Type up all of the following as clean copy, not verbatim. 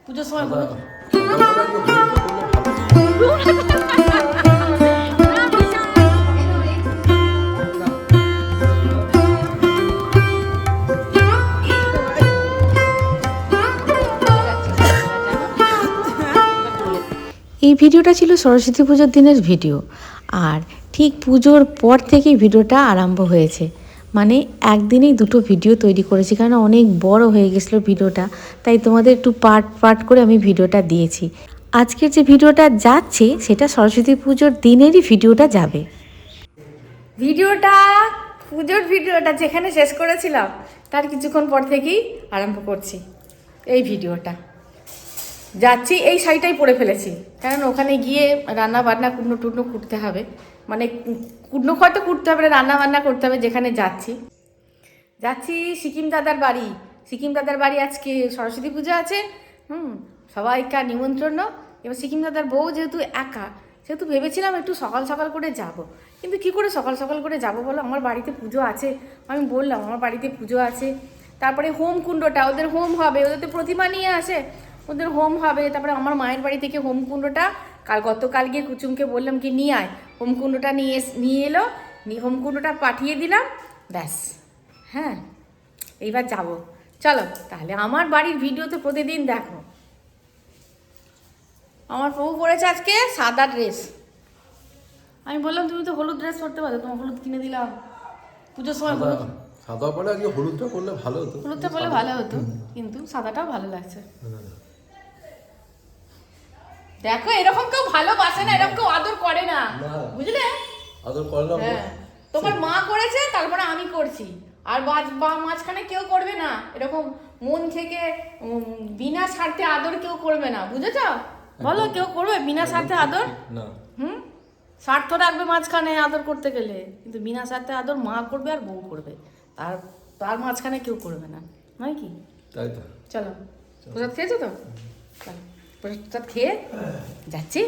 পুজোর সময় হলুদ এই ভিডিওটা ছিল সরস্বতী পুজোর দিনের ভিডিও। আর ঠিক পুজোর পর থেকেই ভিডিওটা আরম্ভ হয়েছে, মানে একদিনেই দুটো ভিডিও তৈরি করেছি, কারণ অনেক বড় হয়ে গেছিলো ভিডিওটা, তাই তোমাদের একটু পার্ট পার্ট করে আমি ভিডিওটা দিয়েছি। আজকের যে ভিডিওটা যাচ্ছে সেটা সরস্বতী পুজোর দিনেরই ভিডিওটা যাবে। ভিডিওটা পুজোর ভিডিওটা যেখানে শেষ করেছিলাম তার কিছুক্ষণ পর থেকেই আরম্ভ করছি এই ভিডিওটা। যাচ্ছি, এই শাড়িটাই পরে ফেলেছি, কারণ ওখানে গিয়ে রান্না বান্না কুটনো টুটনো কুটতে হবে, মানে কুটনো হয়তো কুটতে হবে না, রান্না বান্না করতে হবে। যেখানে যাচ্ছি সিকিম দাদার বাড়ি। সিকিম দাদার বাড়ি আজকে সরস্বতী পুজো আছে, সবাইকার নিমন্ত্রণ। এবার সিকিম দাদার বউ যেহেতু একা, সেহেতু ভেবেছিলাম একটু সকাল সকাল করে যাব, কিন্তু কি করে সকাল সকাল করে যাব বলো, আমার বাড়িতে পুজো আছে। আমি বললাম আমার বাড়িতে পুজো আছে, তারপরে হোম কুণ্ডটা ওদের হোম হবে, ওদের তো প্রতিমা নিয়ে আসে, ওদের হোম হবে। তারপরে আমার মায়ের বাড়ি থেকে হোম কুণ্ডটা গতকাল গিয়ে কুচুমকে বললাম কি নিয়ে আয়, হোম কুণ্ডটা নিয়ে এলো, হোম কুণ্ডটা পাঠিয়ে দিলাম, ব্যাস। হ্যাঁ, এইবার যাব। চলো তাহলে আমার বাড়ির ভিডিও তো প্রতিদিন দেখো। আমার প্রভু পরেছে আজকে সাদা ড্রেস। আমি বললাম তুমি তো হলুদ ড্রেস পরতে পারো, তোমার হলুদ কিনে দিলাম পুজোর সময়। হলুদ সাদা পরে আজকে হলুদটা করলে ভালো হতো, হলুদটা পরলে ভালো হতো, কিন্তু সাদাটাও ভালো লাগছে। দেখো এরকম কেউ ভালোবাসে না, এরকম কেউ আদর করে না, বুঝলে? আদর করলাম। হ্যাঁ, তোমার মা করেছে, তারপরে আমি করছি, আর মাঝখানে কেউ করবে না এরকম মন থেকে বিনা স্বার্থে আদর কেউ করবে না, বুঝেছ? বলো কেউ করবে বিনা স্বার্থে আদর? না। স্বার্থ রাখবে মাঝখানে আদর করতে গেলে, কিন্তু বিনা স্বার্থে আদর মা করবে আর বউ করবে, তার তার মাঝখানে কেউ করবে না, নয় কি? তাই তো। চলো, প্রসাদ খেয়েছো তো? চলো প্রসাদ খেয়ে যাচ্ছি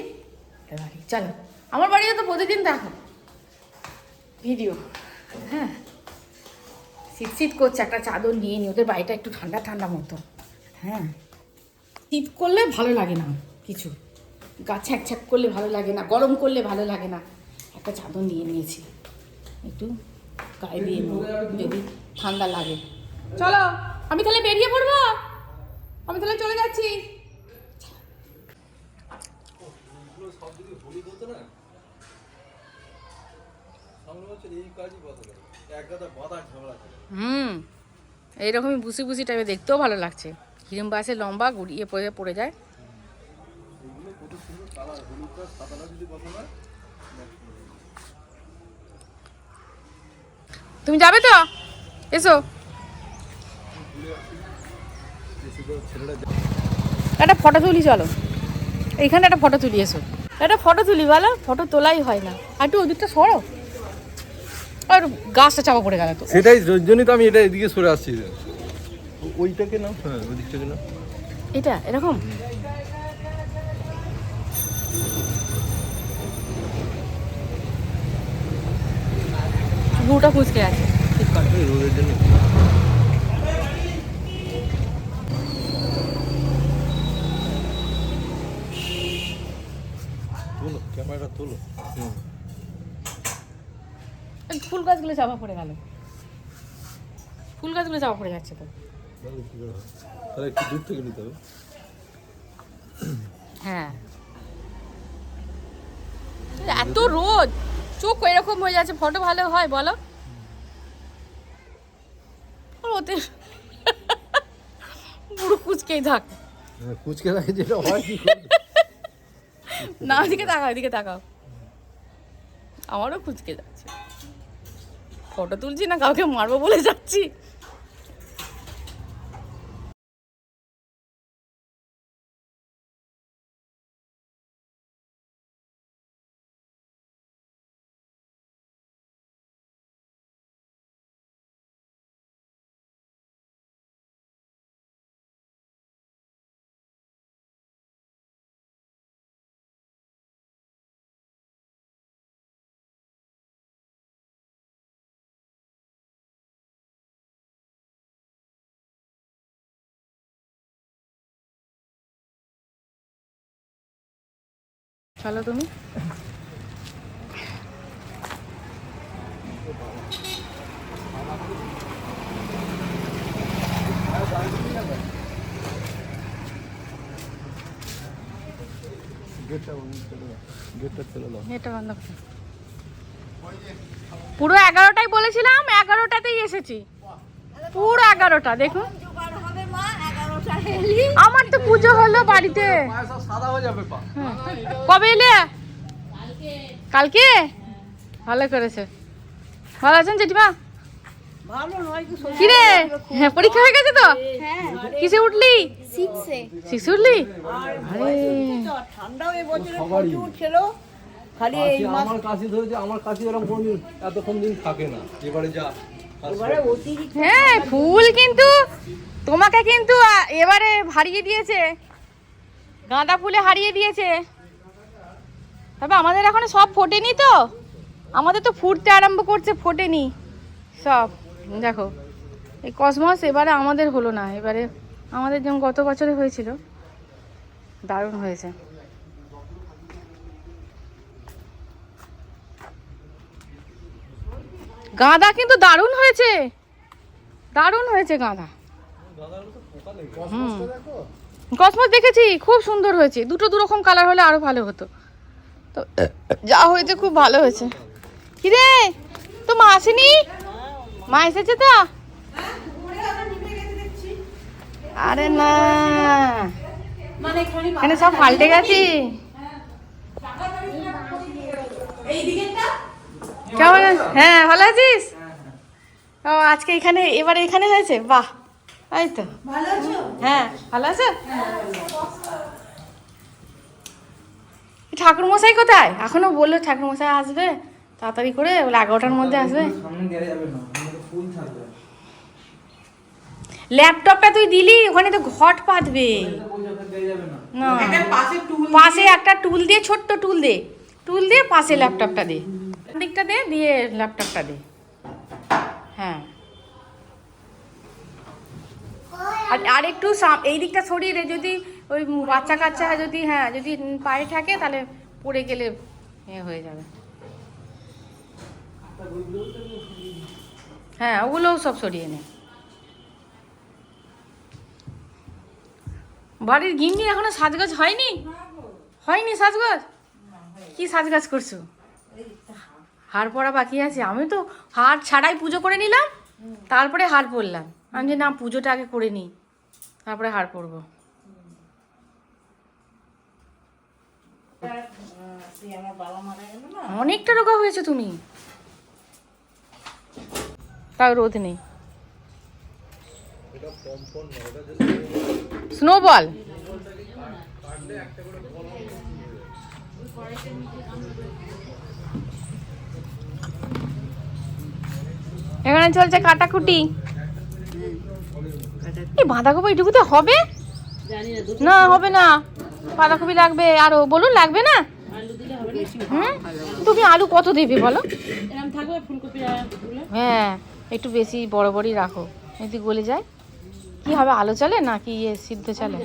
বাড়ি। চলো, আমার বাড়িতে তো প্রতিদিন দেখো ভিডিও। হ্যাঁ, শীত শীত করছে, একটা চাদর নিয়ে নি, ওদের বাড়িটা একটু ঠান্ডা ঠান্ডা মতো। হ্যাঁ, শীত করলে ভালো লাগে না কিছু, গা ছ্যাঁক ছ্যাঁক করলে ভালো লাগে না, গরম করলে ভালো লাগে না। একটা চাদর নিয়ে নিয়েছি, একটু গায়ে দিয়ে নেবো যদি ঠান্ডা লাগে। চলো, আমি তাহলে বেরিয়ে পড়বো, আমি তাহলে চলে যাচ্ছি। এইরকমই বুসি বুসি টাইপের দেখতেও ভালো লাগছে, হিরম বাসে লম্বা গুড়িয়ে পড়ে যায়। তুমি যাবে তো? এসো, একটা ফটো তুলি, চলো এইখানে একটা ফটো তুলি, এসো একটা ফটো তুলি, বলো ফটো তোলাই হয় না, আর একটু ওদিকটা সরো, আর গাছটা চাপা পড়ে গেল তো। সেটাই জন্যই তো আমি এটা এদিকে সরে আসছি। ওইটাকে না, হ্যাঁ ওই দিকটাকে না, এটা এরকম বুড়োটা কুচকে আছে, ঠিক করো। রোদের জন্য। তোলো ক্যামেরাটা তোলো। ফুল গাছগুলো চাপা পড়ে গেল, ফুল গাছগুলো চাপা পড়ে যাচ্ছে তো। তাহলে একটু দূর থেকে নিতে হবে। হ্যাঁ, এত রোদ, চোখ এরকম হয়ে যাচ্ছে, ফটো ভালো হয় বলো? ওতে পুরো কুচকেই থাক। কুচকে রাখে যেটা হয় কি না, এদিকে তাকাও, এদিকে তাকাও, আমারও কুচকে যাচ্ছে। ফটো তুলছি না কাউকে মারবো বলে যাচ্ছি। চলো তুমি। এটা বন্ধ করো। পুরো 11টাই বলেছিলাম, 11টাতেই এসেছি, পুরো 11টা। দেখুন আমার তো পুজো হলো বাড়িতে। কবে এলে? কালকে। ভালো করেছে। ভালো আছেন জেঠিমা? কি রে, হ্যাঁ পরীক্ষা হয়ে গেছে তো? কিসে উঠলি? 6 উঠলি? আরে ঠান্ডাও এবছরে প্রচুর ছিল। খালি এই মাস আমার কাশি ধরেছে, আমার কাশি এরকম কোনদিন এতক্ষণ দিন থাকে না। এবারে যা এবারে অতিরিক্ত হ্যাঁ ফুল কিন্তু তোমাকে কিন্তু এবারে হারিয়ে দিয়েছে, গাঁদা ফুলে হারিয়ে দিয়েছে। তবে আমাদের এখনো সব ফোটেনি তো, আমাদের তো ফুটতে আরম্ভ করছে, ফোটেনি সব। দেখো এই কসমস এবারে আমাদের হলো না, এবারে আমাদের যেমন গত বছরে হয়েছিল দারুণ হয়েছে। গাঁদা কিন্তু দারুণ হয়েছে, দারুণ হয়েছে গাঁদা। কসমস দেখেছি, খুব সুন্দর হয়েছে। দুটো দুরকম কালার হলে আরো ভালো হতো, তো যা হয়েছে খুব ভালো হয়েছে। কিরে তো মা আসেনি? মা এসেছে তো? আরে না, এখানে সব পাল্টে গেছি। কেমন আছিস? হ্যাঁ ভালো আছিস? ও আজকে এখানে, এবারে এখানে হয়েছে, বাহ। এই তো হ্যাঁ ভালো আছে। ঠাকুর মশাই কোথায়? এখনো বললো ঠাকুর মশাই আসবে তাড়াতাড়ি করে, বলে 11টার মধ্যে আসবে। ল্যাপটপটা তুই দিলি, ওখানে তো ঘট পাতবে না। পাশে একটা টুল দিয়ে, ছোট্ট টুল দে, টুল দিয়ে পাশে ল্যাপটপটা দে, দিকটা দে, দিয়ে ল্যাপটপটা দে। হ্যাঁ আর একটু এই দিকটা সরিয়ে দে, যদি ওই বাচ্চা কাচ্চা যদি, হ্যাঁ যদি পায়ে থাকে তাহলে পড়ে গেলে হয়ে যাবে। হ্যাঁ ওগুলোও সব সরিয়ে নে। বাড়ির গিন্নি এখনো সাজগাজ হয়নি? হয়নি সাজগাজ? কি সাজগাজ করছো? হার পরা বাকি আছে। আমি তো হার ছাড়াই পুজো করে নিলাম, তারপরে হার পরলাম। আমি যে না, পুজোটা আগে করে নিই, তারপরে হার পরবো। অনেকটা রোগা হয়েছে তুমি, তাও রোদ নেই। স্নোবল এখানে চলছে কাটাকুটি। এই বাঁধাকপি এটুকুতে হবে না? হবে না, বাঁধাকপি লাগবে আরো। বলুন লাগবে না? তুমি আলু কত দেবে বলো? হ্যাঁ একটু বেশি বড় বড়ই রাখো, যদি গলে যায়। কি হবে, আলু চলে না কি সিদ্ধ চলে?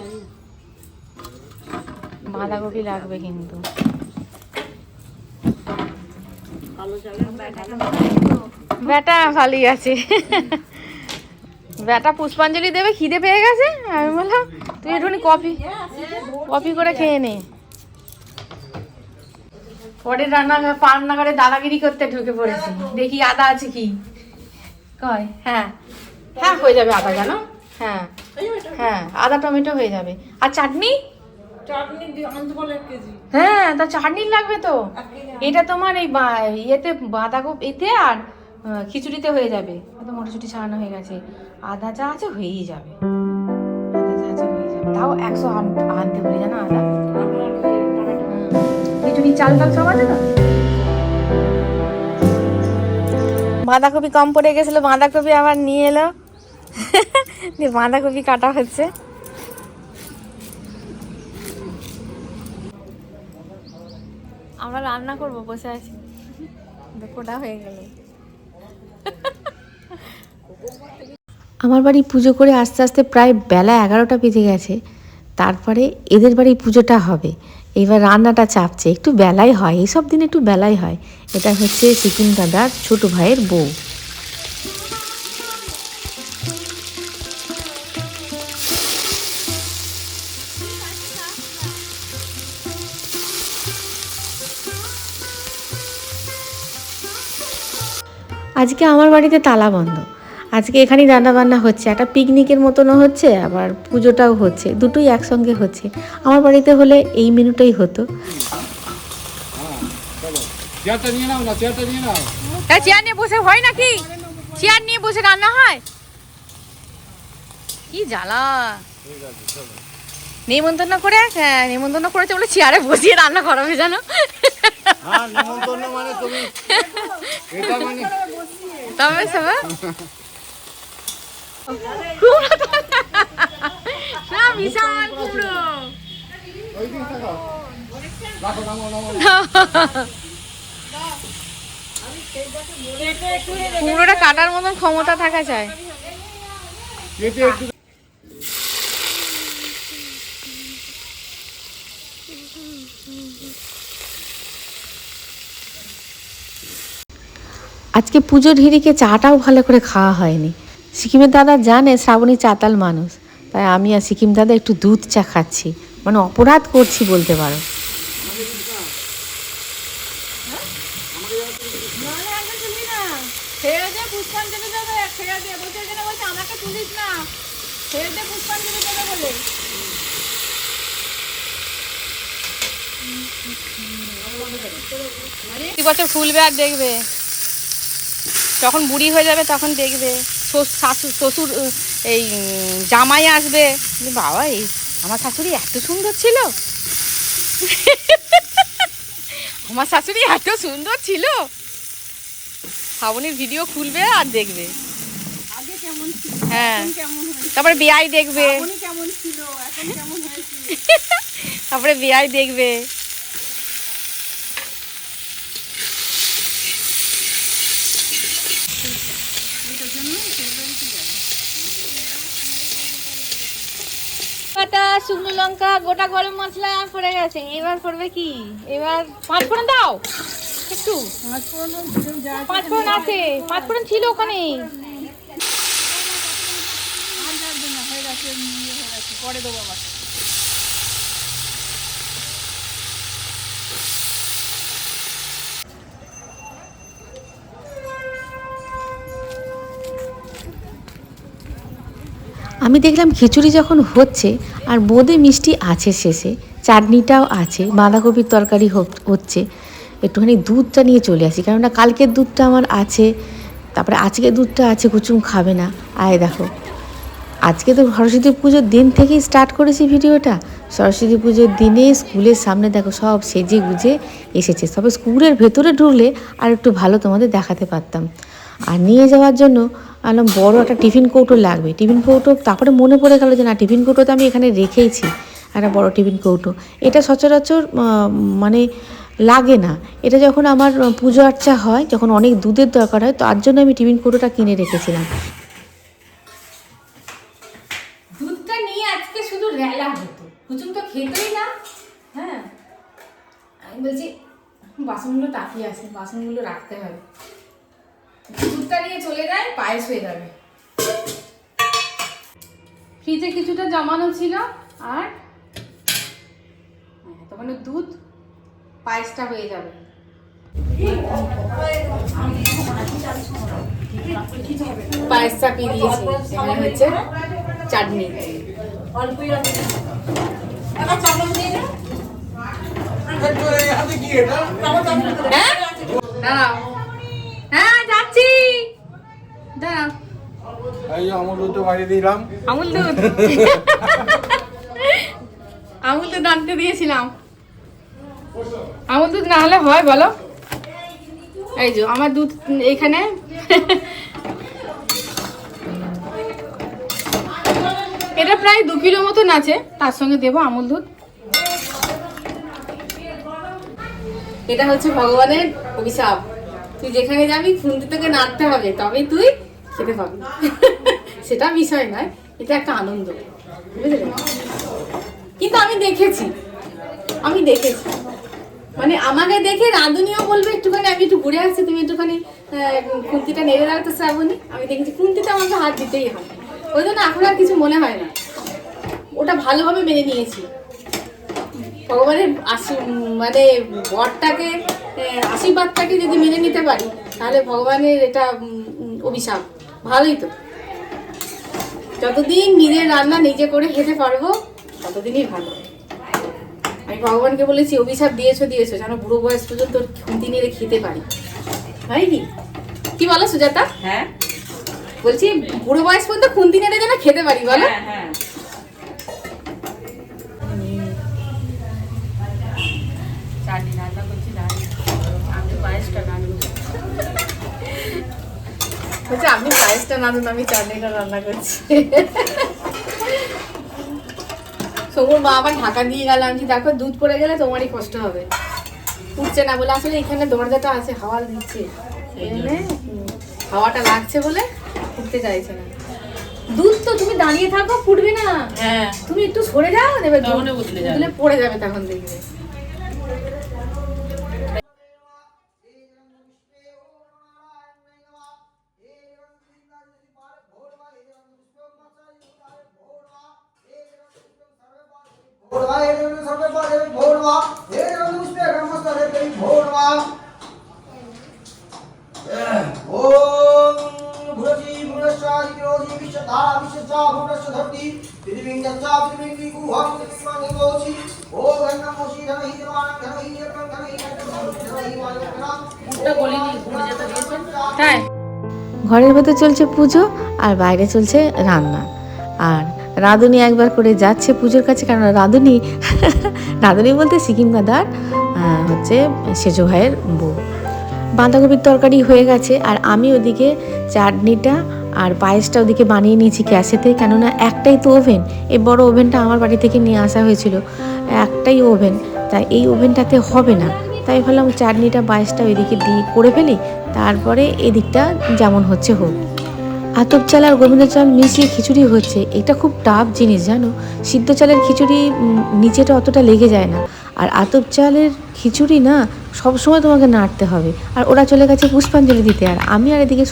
বাঁধাকপি লাগবে কিন্তু। বেটা ভালোই আছে। বেটা পুষ্পাঞ্জলি দেবে, খিদে পেয়ে গেছে। আমি বললাম তুই একটুখানি কফি করে খেয়ে নে। পরে রান্নাঘরে দাদাগিরি করতে ঢুকে পড়েছি, দেখি আদা আছে কি। কয় হ্যাঁ হ্যাঁ হয়ে যাবে আদা, জানো? হ্যাঁ হ্যাঁ আদা টমেটো হয়ে যাবে। আর চাটনি? হ্যাঁ তা চাটনি লাগবে তো। এটা তোমার এই ইয়েতে বাঁধাকপি এতে আর খিচুড়িতে হয়ে যাবে। তো মটরশুঁটি ছাড়ানো হয়ে গেছে, আদা যা আছে হয়েই যাবে, আদা যা আছে হয়ে যাবে। তাও 100 আনতে পারি, জানো আদা। খিচুড়ি চাল টাল সব আছে না। বাঁধাকপি কম পড়ে গেছিল, বাঁধাকপি আবার নিয়ে এলো, দিয়ে বাঁধাকপি কাটা হচ্ছে। আমরা রান্না করবো, বসে আছি, কোটা হয়ে গেল। আমার বাড়ি পুজো করে আস্তে আস্তে প্রায় বেলা 11টা বেজে গেছে। তারপরে এদের বাড়ি পুজোটা হবে। এবার রান্নাটা চাপছে, একটু বেলায় হয়, এইসব দিন একটু বেলায় হয়। এটা হচ্ছে সিকিম দাদার ছোট ভাইয়ের বউ। আজকে আমার বাড়িতে তালা বন্ধ, আজকে এখানেই রান্নাবান্না হচ্ছে, একটা পিকনিকের মতনও হচ্ছে আবার পুজোটাও হচ্ছে, দুটোই একসঙ্গে হচ্ছে। আমার বাড়িতে হলে এই মেনুটাই হতো। চেয়ারটা নিয়ে নাও না, চেয়ারটা নিয়ে নাও। চেয়ার নিয়ে বসে হয় নাকি? চেয়ার নিয়ে বসে রান্না হয়? কি জ্বালা! নেমন্তন্ন করে, হ্যাঁ নেমন্তন্ন করেছে বলে চেয়ারে বসিয়ে রান্না করাবে জানো? হ্যাঁ, নিমন্ত্রণ মানে তুমি এটা মানে তবে সবে না বিশাল কুমড়ো। কুমড়োটা কাটার মতন ক্ষমতা থাকা চাই। কেটে একটু আজকে পুজোর হিড়িকে চাটাও ভালো করে খাওয়া হয়নি। সিকিমের দাদা জানে শ্রাবণী চাতাল মানুষ, তাই আমি আর সিকিম দাদা একটু দুধ চা খাচ্ছি, মানে অপরাধ করছি বলতে পারো। বছর ফুলবে আর দেখবে, যখন বুড়ি হয়ে যাবে তখন দেখবে শ্বশুর এই জামাই আসবে, বাবা এই আমার শাশুড়ি এত সুন্দর ছিল, আমার শাশুড়ি এত সুন্দর ছিল। শ্রাবণীর ভিডিও খুলবে আর দেখবে। হ্যাঁ, তারপরে বেয়াই দেখবে, তারপরে বেয়াই দেখবে। শুকনো লঙ্কা, গোটা গরম মশলা পড়ে গেছে, এবার করবে কি? এবার পাঁচ ফোড়ন দাও একটু। পাঁচ ফোড়ন আছে, পাঁচ ফোড়ন ছিল ওখানে। পরে দেবো আবার। আমি দেখলাম খিচুড়ি যখন হচ্ছে আর বোঁদে মিষ্টি আছে, শেষে চাটনিটাও আছে, বাঁধাকপির তরকারি হচ্ছে, একটুখানি দুধটা নিয়ে চলে আসি, কেননা কালকের দুধটা আমার আছে, তারপরে আজকের দুধটা আছে, কুচুম খাবে না। আয় দেখো, আজকে তো সরস্বতী পুজোর দিন থেকেই স্টার্ট করেছি ভিডিওটা। সরস্বতী পুজোর দিনে স্কুলের সামনে দেখো সব সেজে গুজে এসেছে, তবে স্কুলের ভেতরে ঢুকলে আর একটু ভালো তোমাদের দেখাতে পারতাম। আর নিয়ে যাওয়ার জন্য আলাম বড় একটা টিফিন কৌটো লাগবে, টিফিন কৌটো, তারপরে মনে পড়ে গেল যে না টিফিন কৌটো তো আমি এখানে রেখেইছি, একটা বড় টিফিন কৌটো। এটা সচরাচর মানে লাগে না, এটা যখন আমার পুজো আর্চা হয়, যখন অনেক দুধের দরকার হয়, তার জন্য আমি টিফিন কৌটোটা কিনে রেখেছিলাম। দুধটা নিয়ে আজকে শুধু রেলা হতো, কুচুম তো খেতই না। হ্যাঁ, আমি বলছি বাসনগুলো তাকিয়ে আছে, বাসনগুলো রাখতে হবে। দুধটা নিয়ে চলে যায়, পায়েস হয়ে যাবে। ফ্রিজে কিছুটা জমানো ছিল, আর তখন দুধ পায়েসটা হয়ে যাবে। পায়েস চাপিয়ে দিয়েছি, এখানে হচ্ছে চাটনি। হ্যাঁ দাঁড়াও, হ্যাঁ যাচ্ছি, দাঁড়াও। এই যে আমুল দুধ বাইরে দিলাম, আমুল দুধ আমুল দুধ আনতে দিয়েছিলাম। আমুল দুধ না হলে হয় বলো? এই যে আমার দুধ এখানে এটা প্রায় 2 কিলো মতন আছে, তার সঙ্গে দেবো আমুল দুধ। এটা হচ্ছে ভগবানের অভিশাপ, তুই যেখানে যাবি খুন্তি তোকে নাড়তে হবে, তবেই তুই খেতে পাবি। সেটা বিষয় নয়, এটা একটা আনন্দ, বুঝলে? কিন্তু আমি দেখেছি মানে আমাকে দেখে রাঁধুনিও বলবে একটুখানি আমি একটু ঘুরে আসছি, তুমি একটুখানি খুন্তিটা নেড়ে দাও তো শ্রাবণী। আমি দেখেছি খুন্তিতে আমাকে হাত দিতেই হবে, ওই জন্য এখন আর কিছু মনে হয় না, ওটা ভালোভাবে মেনে নিয়েছি। ভগবানের মানে বরটাকে আশীর্বাদটাকে যদি মেনে নিতে পারি তাহলে ভগবানের এটা অভিশাপ। ভালোই তো, যতদিন নিজের রান্না নিজে করে খেতে পারবো ততদিনই ভালো। আমি ভগবানকে বলেছি অভিশাপ দিয়েছো যেন বুড়ো বয়স পর্যন্ত খুন্তি নেড়ে খেতে পারি, হয় কি বলো সুজাতা? হ্যাঁ বলছি বুড়ো বয়স পর্যন্ত খুন্তি নেড়ে যেন খেতে পারি, বলো? হ্যাঁ চাটনি রান্না করছি, আমি পায়েসটা রান্না বলছি আপনি পায়েসটা রাঁধুন, আমি চাটনিটা রান্না করছি। সবুর মা আবার ঢাকা দিয়ে গেলাম, কি দেখো দুধ পড়ে গেলে তোমারই কষ্ট হবে। উঠছে না বলে, আসলে এখানে দরজাটা আছে, হাওয়া দিচ্ছে, হাওয়াটা লাগছে বলে উঠতে চাইছে না। দুধ তো তুমি দাঁড়িয়ে থাকো, ফুটবে না। হ্যাঁ তুমি একটু সরে যাও, দেবে তখনই উতলে যাবে। পড়ে যাবে তখন দেখবে। তাই ঘরের ভেতর চলছে পুজো আর বাইরে চলছে রান্না। আর রাঁধুনি একবার করে যাচ্ছে পুজোর কাছে, কারণ রাঁধুনি বলতে সিকিম দাদার হচ্ছে সেজো ভাইয়ের বউ। বাঁধাকপির তরকারি হয়ে গেছে আর আমি ওদিকে চাটনিটা আর পায়েসটা ওদিকে বানিয়ে নিয়েছি গ্যাসেতে, কেননা একটাই তো ওভেন, এই বড় ওভেনটা আমার বাড়ি থেকে নিয়ে আসা হয়েছিল, একটাই ওভেন, তাই এই ওভেনটাতে হবে না, তাই ভাবলাম চাটনিটা পায়েসটা ওইদিকে দিয়ে করে ফেলি, তারপরে এদিকটা যেমন হচ্ছে হোক। আতপ চাল আর গোবিন্দ চাল মিশিয়ে খিচুড়ি হচ্ছে, এটা খুব টাফ জিনিস জানো। সিদ্ধ চালের খিচুড়ি নিচেটা অতটা লেগে যায় না, আর আতপ চালের খিচুড়ি না সবসময় তোমাকে নাড়তে হবে। আর ওরা চলে গেছে পুষ্পাঞ্জলি দিতে, আর আমি আর এদিকে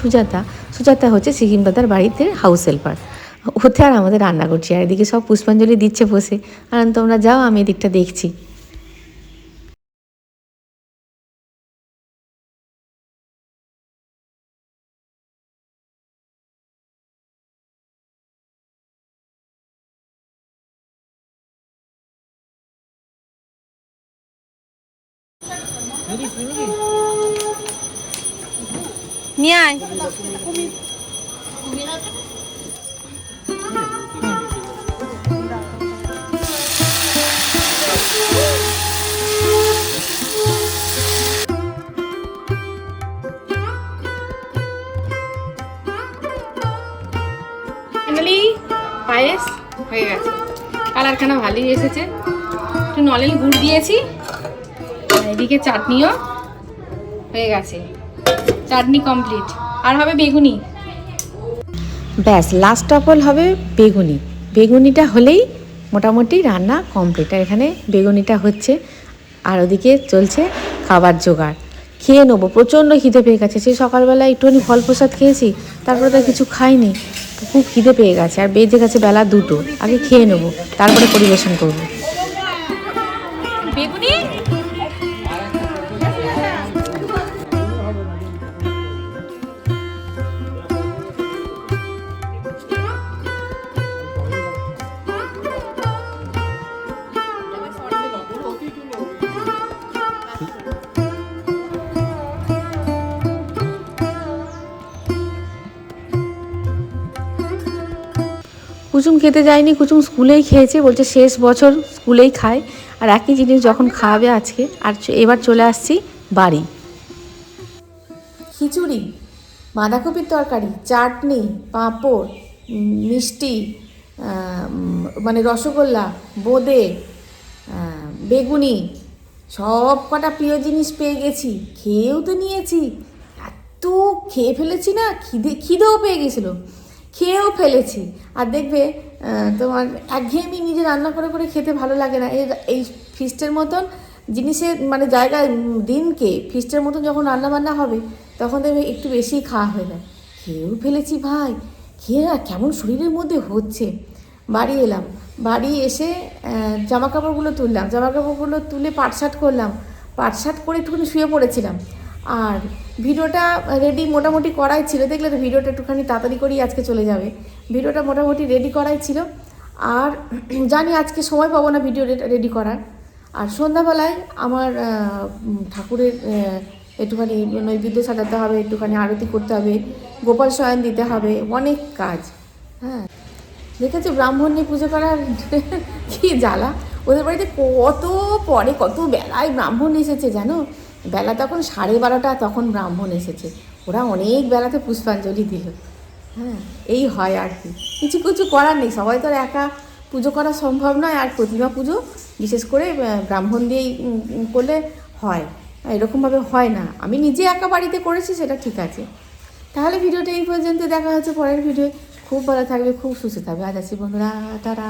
সুজাতা হচ্ছে সিকিম দাদার বাড়িতে হাউস হেল্পার, ওতে আর আমাদের রান্না করছি, আর এদিকে সব পুষ্পাঞ্জলি দিচ্ছে বসে। আর তোমরা যাও, আমি এদিকটা দেখছি। নিয়ে আয়। ফাইনালি পায়েস হয়ে গেছে, কালারখানা ভালোই এসেছে, একটু নলেন গুড় দিয়েছি, এদিকে চাটনিও হয়ে গেছে, চাটনি কমপ্লিট। আর হবে বেগুনি, ব্যাস লাস্ট অফ অল হবে বেগুনি। বেগুনিটা হলেই মোটামুটি রান্না কমপ্লিট। আর এখানে বেগুনিটা হচ্ছে, আর ওদিকে চলছে খাবার জোগাড়। খেয়ে নেবো, প্রচণ্ড খিদে পেয়ে গেছে, সেই সকালবেলা একটুখানি ফল প্রসাদ খেয়েছি, তারপরে তো কিছু খাইনি, খুব খিদে পেয়ে গেছে, আর বেজে গেছে বেলা 2টো। আগে খেয়ে নেবো, তারপরে পরিবেশন করবো। বেগুনি কুসুম খেতে যায়নি, কুসুম স্কুলেই খেয়েছে, বলছে শেষ বছর স্কুলেই খায়। আর একই জিনিস যখন খাওয়াবে আজকে, আর এবার চলে আসছি বাড়ি। খিচুড়ি, বাঁধাকপির তরকারি, চাটনি, পাঁপড়, মিষ্টি, মানে রসগোল্লা, বোঁদে, বেগুনি, সব কটা প্রিয় জিনিস পেয়ে গেছি, খেয়েও তো নিয়েছি। এত খেয়ে ফেলেছি না, খিদেও পেয়ে গেছিলো। খেয়েও ফেলেছি। আর দেখবে তোমার একঘেয়েমি নিজে রান্না করে করে খেতে ভালো লাগে না। এই ফিস্টের মতন জিনিসের মানে জায়গায় দিনকে ফিস্টের মতন যখন রান্নাবান্না হবে তখন দেখবে একটু বেশি খাওয়া হয়ে যায়। খেয়েও ফেলেছি ভাই, খেয়ে না কেমন শরীরের মধ্যে হচ্ছে। বাড়ি এলাম, বাড়ি এসে জামা কাপড়গুলো তুললাম, জামা কাপড়গুলো তুলে পাটশাট করলাম, পাটশাট করে একটুখানি শুয়ে পড়েছিলাম। আর ভিডিওটা রেডি মোটামুটি করাই ছিল, দেখলে তো ভিডিওটা একটুখানি তাড়াতাড়ি করেই আজকে চলে যাবে। ভিডিওটা মোটামুটি রেডি করাই ছিল, আর জানি আজকে সময় পাবো না ভিডিও রেডি করার। আর সন্ধ্যাবেলায় আমার ঠাকুরের একটুখানি নৈবেদ্য সাজাতে হবে, একটুখানি আরতি করতে হবে, গোপাল শয়ন দিতে হবে, অনেক কাজ। হ্যাঁ, দেখেছি ব্রাহ্মণ নিয়ে পুজো করার কি জ্বালা। ওদের বাড়িতে কত পরে কত বেলায় ব্রাহ্মণ এসেছে জানো, বেলা তখন 12:30, তখন ব্রাহ্মণ এসেছে। ওরা অনেক বেলাতে পুষ্পাঞ্জলি দিল। হ্যাঁ, এই হয় আর কি, কিছু কিছু করার নেই। সবাই তো আর একা পুজো করা সম্ভব নয়। আর প্রতিমা পুজো বিশেষ করে ব্রাহ্মণ দিয়েই করলে হয়, এরকমভাবে হয় না। আমি নিজে একা বাড়িতে করেছি, সেটা ঠিক আছে। তাহলে ভিডিওটা এই পর্যন্ত, দেখা হচ্ছে পরের ভিডিও। খুব ভালো থাকবে, খুব সুস্থ থাকবে। আজ আসি বন্ধুরা, টাটা।